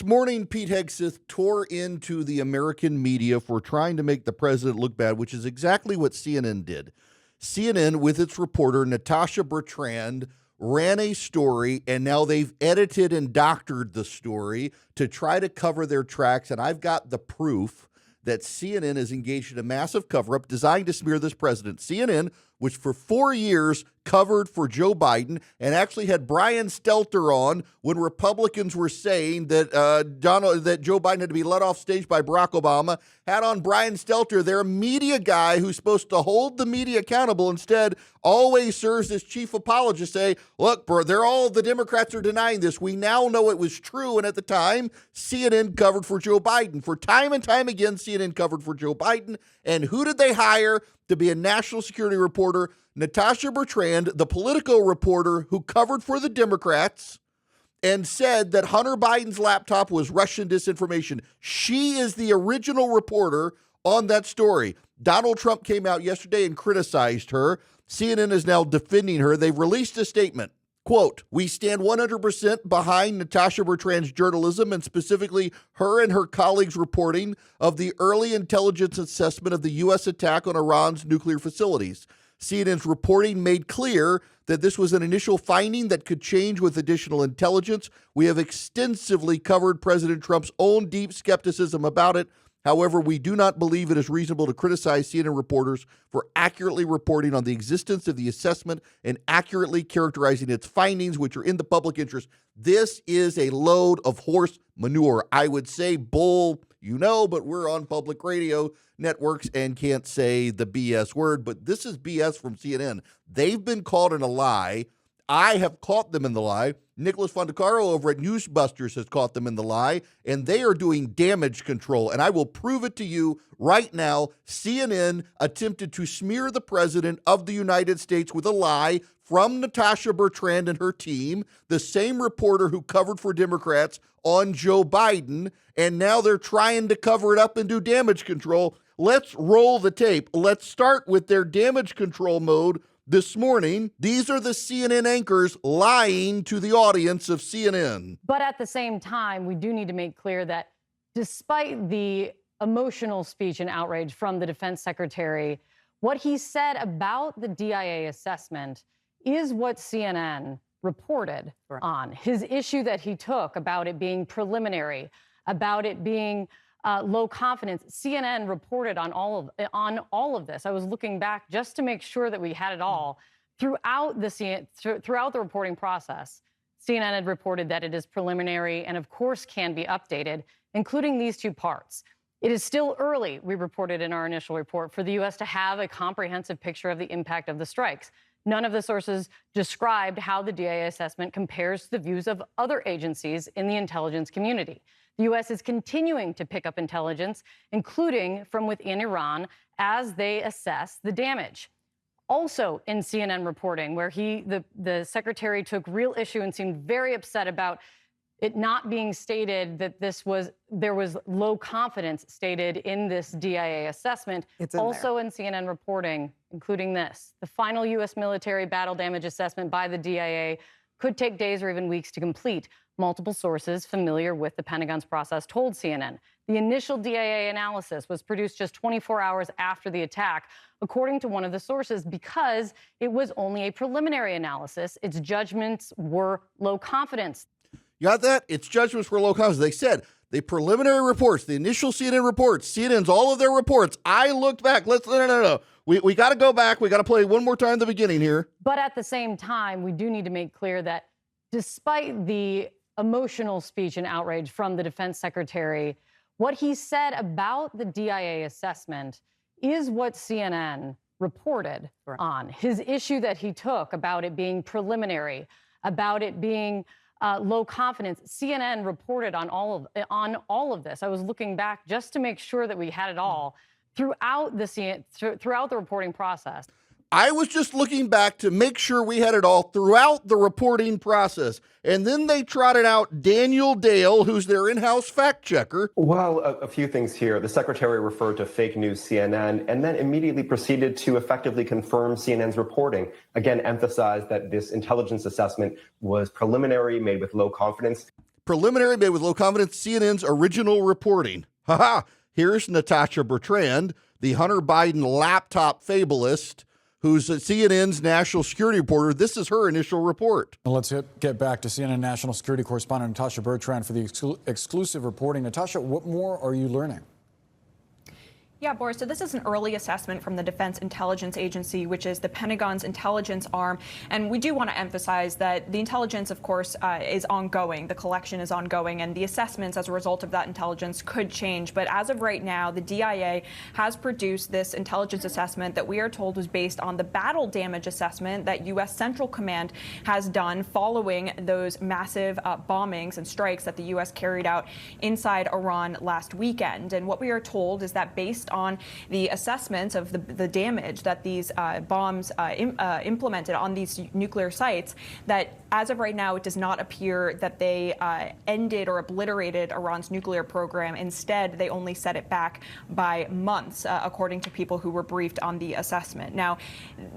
This morning, Pete Hegseth tore into the American media for trying to make the president look bad, which is exactly what CNN did. CNN, with its reporter, Natasha Bertrand, ran a story, and now they've edited and doctored the story to try to cover their tracks. And I've got the proof that CNN is engaged in a massive cover-up designed to smear this president. CNN, which for 4 years covered for Joe Biden and actually had Brian Stelter on when Republicans were saying that that Joe Biden had to be let off stage by Barack Obama, had on Brian Stelter, their media guy who's supposed to hold the media accountable, instead always serves as chief apologist, say, look, bro, the Democrats are denying this. We now know it was true. And at the time, CNN covered for Joe Biden. For time and time again, CNN covered for Joe Biden. And who did they hire to be a national security reporter? Natasha Bertrand, the Politico reporter who covered for the Democrats and said that Hunter Biden's laptop was Russian disinformation. She is the original reporter on that story. Donald Trump came out yesterday and criticized her. CNN is now defending her. They've released a statement. Quote, we stand 100% behind Natasha Bertrand's journalism and specifically her and her colleagues' reporting of the early intelligence assessment of the U.S. attack on Iran's nuclear facilities. CNN's reporting made clear that this was an initial finding that could change with additional intelligence. We have extensively covered President Trump's own deep skepticism about it. However, we do not believe it is reasonable to criticize CNN reporters for accurately reporting on the existence of the assessment and accurately characterizing its findings, which are in the public interest. This is a load of horse manure. I would say bull, but we're on public radio networks and can't say the BS word, but this is BS from CNN. They've been caught in a lie. I have caught them in the lie. Nicholas Fondacaro over at Newsbusters has caught them in the lie, and they are doing damage control. And I will prove it to you right now. CNN attempted to smear the president of the United States with a lie from Natasha Bertrand and her team, the same reporter who covered for Democrats on Joe Biden, and now they're trying to cover it up and do damage control. Let's roll the tape. Let's start with their damage control mode. This morning, these are the CNN anchors lying to the audience of CNN. But at the same time, we do need to make clear that despite the emotional speech and outrage from the defense secretary, what he said about the DIA assessment is what CNN reported on. His issue that he took about it being preliminary, about it being low confidence. CNN reported on all of this. I was looking back just to make sure that we had it all throughout the reporting process. CNN had reported that it is preliminary and, of course, can be updated, including these two parts. It is still early, we reported in our initial report, for the U.S. to have a comprehensive picture of the impact of the strikes. None of the sources described how the DIA assessment compares to the views of other agencies in the intelligence community. The U.S. is continuing to pick up intelligence, including from within Iran, as they assess the damage. Also in CNN reporting, where the secretary took real issue and seemed very upset about it not being stated that there was low confidence stated in this DIA assessment. Also in CNN reporting, including this, the final U.S. military battle damage assessment by the DIA could take days or even weeks to complete. Multiple sources familiar with the Pentagon's process told CNN the initial DIA analysis was produced just 24 hours after the attack, according to one of the sources, because it was only a preliminary analysis. Its judgments were low confidence. You got that? Its judgments were low confidence. They said the preliminary reports, the initial CNN reports, CNN's all of their reports. I looked back. No. We got to go back. We got to play one more time the beginning here. But at the same time, we do need to make clear that despite the emotional speech and outrage from the defense secretary, what he said about the DIA assessment is what CNN reported on. His issue that he took about it being preliminary, about it being low confidence. CNN reported on all of this. I was looking back just to make sure that we had it all throughout the reporting process. I was just looking back to make sure we had it all throughout the reporting process. And then they trotted out Daniel Dale, who's their in-house fact checker. Well, a few things here. The secretary referred to fake news CNN and then immediately proceeded to effectively confirm CNN's reporting. Again, emphasized that this intelligence assessment was preliminary, made with low confidence. preliminary made with low confidence, CNN's original reporting. Haha, here's Natasha Bertrand, the Hunter Biden laptop fabulist, who's CNN's national security reporter. This is her initial report. Well, let's get back to CNN national security correspondent Natasha Bertrand for the exclusive reporting. Natasha, what more are you learning? Yeah, Boris, so this is an early assessment from the Defense Intelligence Agency, which is the Pentagon's intelligence arm. And we do want to emphasize that the intelligence, of course, is ongoing. The collection is ongoing, and the assessments as a result of that intelligence could change. But as of right now, the DIA has produced this intelligence assessment that we are told was based on the battle damage assessment that U.S. Central Command has done following those massive bombings and strikes that the U.S. carried out inside Iran last weekend. And what we are told is that based on the assessments of the damage that these bombs implemented on these nuclear sites, that as of right now, it does not appear that they ended or obliterated Iran's nuclear program. Instead, they only set it back by months, according to people who were briefed on the assessment. Now,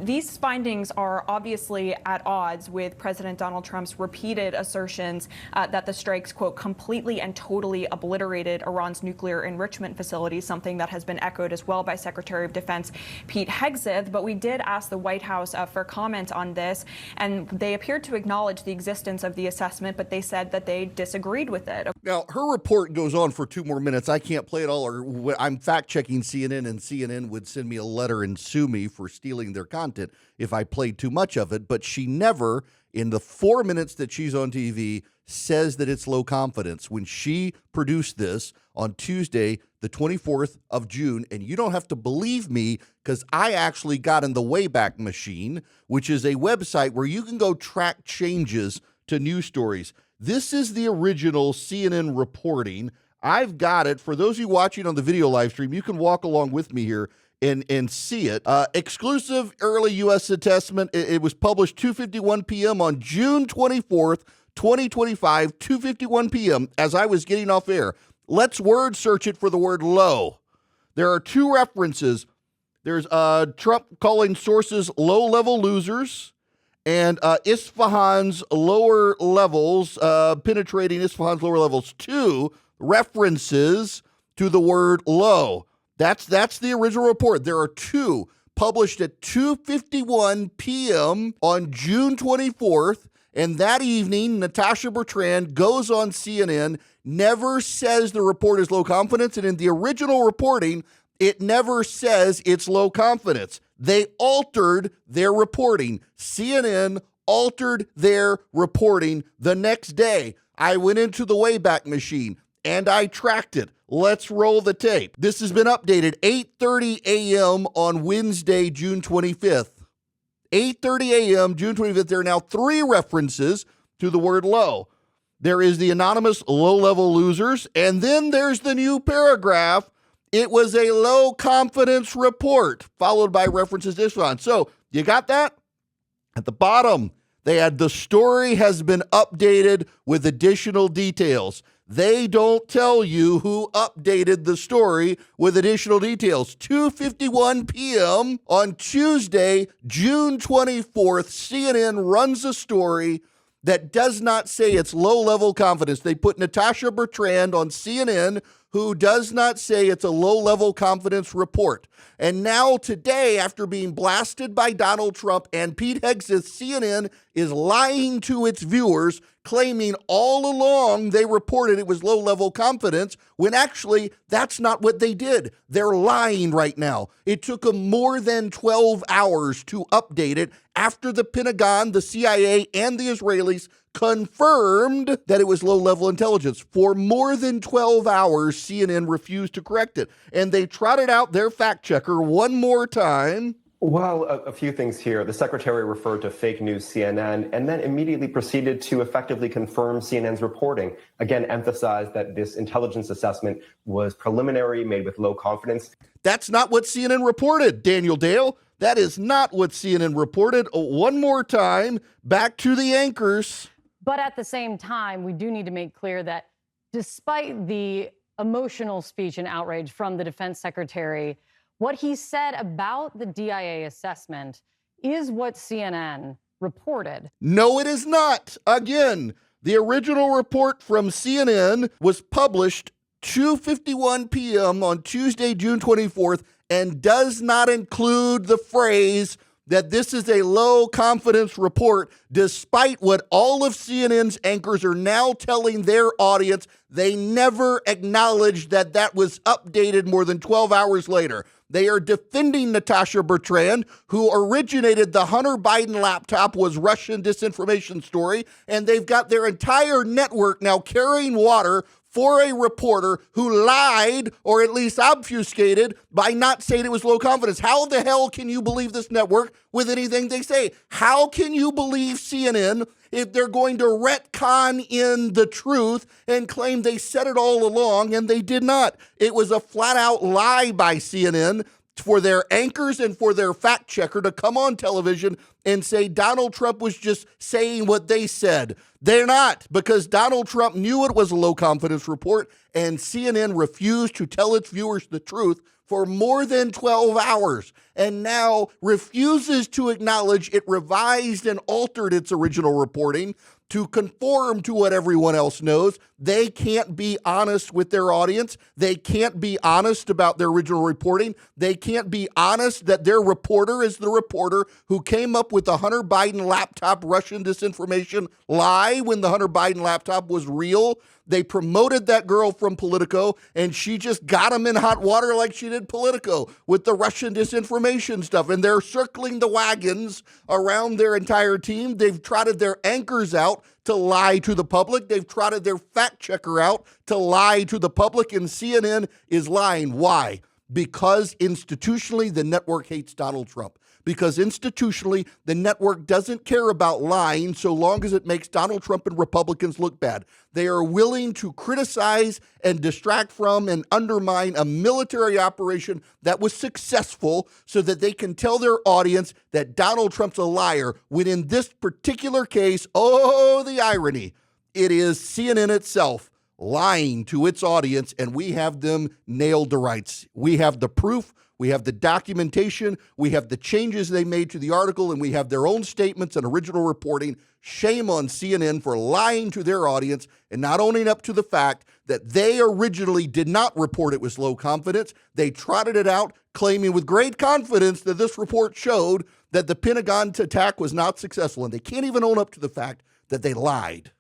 these findings are obviously at odds with President Donald Trump's repeated assertions that the strikes, quote, completely and totally obliterated Iran's nuclear enrichment facilities, something that has been echoed as well by Secretary of Defense Pete Hegseth. But we did ask the White House for comment on this, and they appeared to acknowledge the existence of the assessment, but they said that they disagreed with it. Now, her report goes on for 2 more minutes. I can't play it all, or I'm fact-checking CNN, and CNN would send me a letter and sue me for stealing their content if I played too much of it. But she never, in the 4 minutes that she's on TV, says that it's low confidence. When she produced this on Tuesday, the 24th of June, and you don't have to believe me because I actually got in the Wayback Machine, which is a website where you can go track changes to news stories. This is the original CNN reporting. I've got it. For those of you watching on the video live stream, you can walk along with me here and see it. Exclusive early U.S. assessment. It was published 2:51 p.m. on June 24th, 2025, 2:51 p.m. as I was getting off air. Let's word search it for the word low. There are 2 references. There's Trump calling sources low-level losers, and Isfahan's lower levels, penetrating Isfahan's lower levels. 2 references to the word low. That's the original report. There are 2 published at 2:51 p.m. on June 24th. And that evening, Natasha Bertrand goes on CNN, never says the report is low confidence. And in the original reporting, it never says it's low confidence. They altered their reporting. CNN altered their reporting the next day. I went into the Wayback Machine and I tracked it. Let's roll the tape. This has been updated 8:30 a.m. on Wednesday, June 25th. 8:30 a.m., June 25th, there are now 3 references to the word low. There is the anonymous low-level losers, and then there's the new paragraph. It was a low-confidence report, followed by references to Isfahan. So, you got that? At the bottom, they had the story has been updated with additional details. They don't tell you who updated the story with additional details. 2:51 p.m. on Tuesday, June 24th, CNN runs a story that does not say it's low-level confidence. They put Natasha Bertrand on CNN, who does not say it's a low-level confidence report. And now today, after being blasted by Donald Trump and Pete Hegseth, CNN is lying to its viewers, claiming all along they reported it was low-level confidence, when actually that's not what they did. They're lying right now. It took them more than 12 hours to update it after the Pentagon, the CIA, and the Israelis confirmed that it was low-level intelligence. For more than 12 hours, CNN refused to correct it. And they trotted out their fact-checker one more time. Well, a few things here. The secretary referred to fake news CNN and then immediately proceeded to effectively confirm CNN's reporting. Again, emphasized that this intelligence assessment was preliminary, made with low confidence. That's not what CNN reported, Daniel Dale. That is not what CNN reported. One more time, back to the anchors. But at the same time, we do need to make clear that despite the emotional speech and outrage from the defense secretary, what he said about the DIA assessment is what CNN reported. No, it is not. Again, The original report from CNN was published 2:51 p.m. on Tuesday, June 24th, and does not include the phrase that this is a low confidence report, despite what all of CNN's anchors are now telling their audience. They never acknowledged that that was updated more than 12 hours later. They are defending Natasha Bertrand, who originated the Hunter Biden laptop was Russian disinformation story, and they've got their entire network now carrying water for a reporter who lied, or at least obfuscated, by not saying it was low confidence. How the hell can you believe this network with anything they say? How can you believe CNN if they're going to retcon in the truth and claim they said it all along and they did not? It was a flat out lie by CNN for their anchors and for their fact checker to come on television and say Donald Trump was just saying what they said. They're not, because Donald Trump knew it was a low confidence report, and CNN refused to tell its viewers the truth for more than 12 hours, and now refuses to acknowledge it revised and altered its original reporting to conform to what everyone else knows. They can't be honest with their audience. They can't be honest about their original reporting. They can't be honest that their reporter is the reporter who came up with the Hunter Biden laptop Russian disinformation lie when the Hunter Biden laptop was real. They promoted that girl from Politico, and she just got them in hot water like she did Politico with the Russian disinformation stuff. And they're circling the wagons around their entire team. They've trotted their anchors out to lie to the public. They've trotted their fact checker out to lie to the public, and CNN is lying. Why? Because institutionally, the network hates Donald Trump. Because institutionally, the network doesn't care about lying so long as it makes Donald Trump and Republicans look bad. They are willing to criticize and distract from and undermine a military operation that was successful so that they can tell their audience that Donald Trump's a liar, when in this particular case, oh, the irony, it is CNN itself lying to its audience, and we have them nailed to rights. We have the proof. We have the documentation, we have the changes they made to the article, and we have their own statements and original reporting. Shame on CNN for lying to their audience and not owning up to the fact that they originally did not report it was low confidence. They trotted it out, claiming with great confidence that this report showed that the Pentagon attack was not successful, and they can't even own up to the fact that they lied.